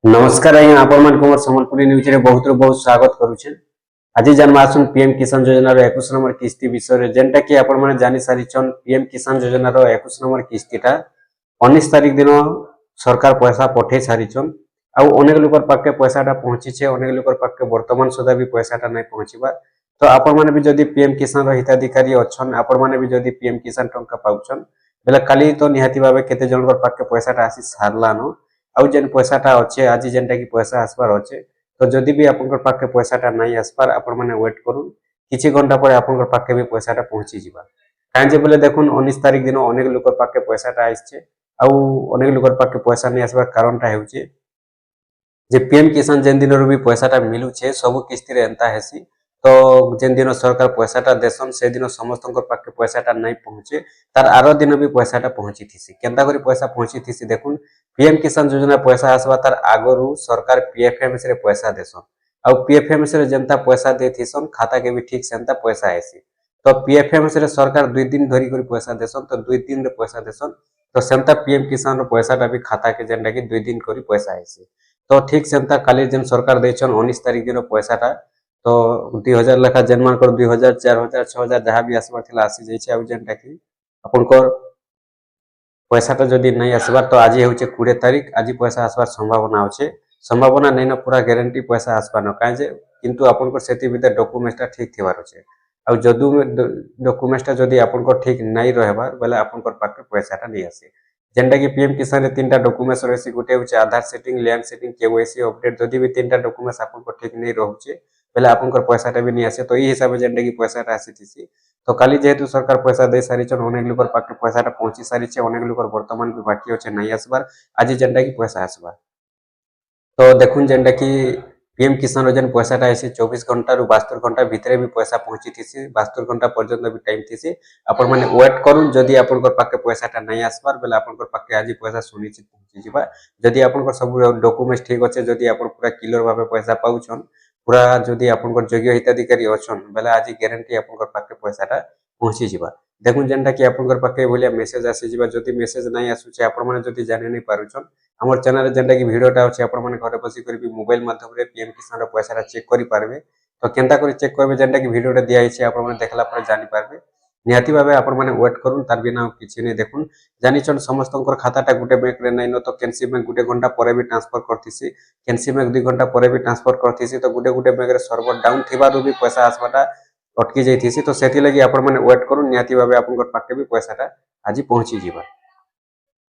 नमस्कार आज्ञा आपण संबलपुरी न्यूज रे बहुत बहुत स्वागत करुचे। आज जानवासुन पीएम किसान योजना रो 21 नंबर किस्ती विषय रे जेंटा कि आपण माने जानि सारिछन। पीएम किसान योजना रो 21 नंबर किस्तीटा 19 तारिख दिन सरकार पैसा पठे सारिछन। आ अनेक लोकर पाके पैसाटा पहुंची छे, अनेक लोकर पाके वर्तमान सुधा भी पैसाटा नै पहुंचीबा। तो आपण माने भी जदी पीएम किसान रो हिताधिकारी अछन, आपण माने भी जदी पीएम किसान टंका पाउछन बेला काली तो निहाती भाबे केते जनकर पाके पैसाटा आसी सारलानो। आउ जेन पैसाटा अच्छे आज जेनटा कि पैसा आसबार अच्छे तो जदि भी आपन पाखे पैसाटा नहीं आसबार आपण माने वेट करूँ किछि घंटा पर आपन पाखे भी पैसाटा पहुंची जिबा। काहे बोले देखुन 19 तारिख दिन अनेक लोक पाखे पैसाटा आइछे आउ अनेक लोक पाखे पैसा नहीं आसबार कारणटा हेउचे जे पीएम किसान जेन दिन भी पैसाटा मिलुछे सब किस्ती रे एंता हेसी। तो जेन दिन सरकार पैसाटा देसन से दिन समस्त पाखे पैसाटा नहीं पहुंचे तार आरो दिन भी पैसाटा पहुंची थीसी। केंता करी पैसा पहुंची थीसी देखुन पीएम किसान योजना पैसा आसबा तार आगरु सरकार पीएफएमएस रे पैसा देसन। आ पीएफएमएस रे जनता पैसा दे थीसन खाता के भी ठीक सेंता पैसा आसी। तो पीएफएमएस रे सरकार 2 दिन धरी करी पैसा देसन तो 2 दिन रे पैसा देसन। तो सेंता पीएम किसान रो पैसाटा भी खाता के जेंटा कि 2 दिन करी पैसा आसी। तो ठीक सेंता काली जेन सरकार देछन 19 तारिख दिन पैसाटा तो 2000 लेखा जेन मान कर 2000 4000 6000 जहाँ भी आसबार थिला आसी जाइछे। आ जेनटा कि आपनकर पैसाटा जदि नहीं आसबार तो आज होचे 20 तारिख आज पैसा आसबार संभावना अच्छे। संभावना नहीं न पूरा गारंटी पैसा आसबार न कहे किंतु आपनकर सेति भीतर डॉक्यूमेंट्सटा ठीक थिबार अच्छे। आ जदु डॉक्यूमेंट्सटा जदि आपनकर ठीक नहीं रहबार बेले आपनकर पाके पैसाटा नहीं आसे। जेनटा कि पीएम किसान रे 3टा डॉक्यूमेंट्स रहसी। गोटे होचे Aadhaar seeding, land seeding, KYC update. जदि भी 3टा डॉक्यूमेंट्स आपनकर ठीक नहीं रहउचे बेले आपनकर पैसाटा भी नहीं आसे। तो ई हिसाब से जेनटा कि पैसाटा आसीथिसी। तो काली जेहेतु सरकार पैसा दे सारिछन अनेक लोकर पाके पैसाटा पहुंची सारिछे, अनेक लोकर वर्तमान भी बाकी अच्छे नहीं आसबार आज जेनटा कि पैसा आसबार। तो देखुन जेनटा कि पीएम किसान जेन पैसाटा आसी 24 घंटा रु 72 घंटा भितरे भी पैसा पहुंची थीसी। 72 घंटा पर्यंत भी टाइम थीसी। आपण माने वेट करूँ जदि आपनकर पाके पैसाटा नहीं आसबार बेले आपनकर पाके आज पैसा सुनिश्चित पहुंची जिबा। जदि आपनकर सब डॉक्यूमेंट्स ठीक अच्छे, जदि आपण पूरा क्लियर भाबे पैसा पाउछन, पूरा जदि आपनकर योग्य हिताधिकारी अछन बेले आज गारंटी आपनकर पाके पैसाटा पहुंची जिबा। देखुन जेनटा कि आपनकर पाके बोलिया मेसेज आसी जिबा। जदि मेसेज नहीं आसुचे आपण माने जदि जानि नहीं पारुछन हमर चैनल रे जेनटा कि वीडियोटा अछि आपण माने घरे बसी करी भी मोबाइल माध्यम रे पीएम किसान रो पैसाटा चेक करि पारबे। तो केनता करी चेक करबे जेनटा कि वीडियोटा दिया आइछे आपण माने देखला पर जानि पारबे। निहाती भाबे आपण माने वेट करूँ तार बिना किछि नै। देखुन जानिछन समस्तंकर खाताटा गुटे बैंक रे नै न तो कैंसी बैंक गुटे घंटा परे भी ट्रांसफर करथिसी, कैंसी बैंक 2 घंटा परे भी ट्रांसफर करथिसी। तो गुटे गुटे बैंक रे सर्वर डाउन थिबारु भी पैसा आसबाटा अटकी जाइथिसी। तो सेति लगी आपण माने वेट करूँ निहाती भाबे आपनकर पाके भी पैसाटा आज पहुंची जिबा।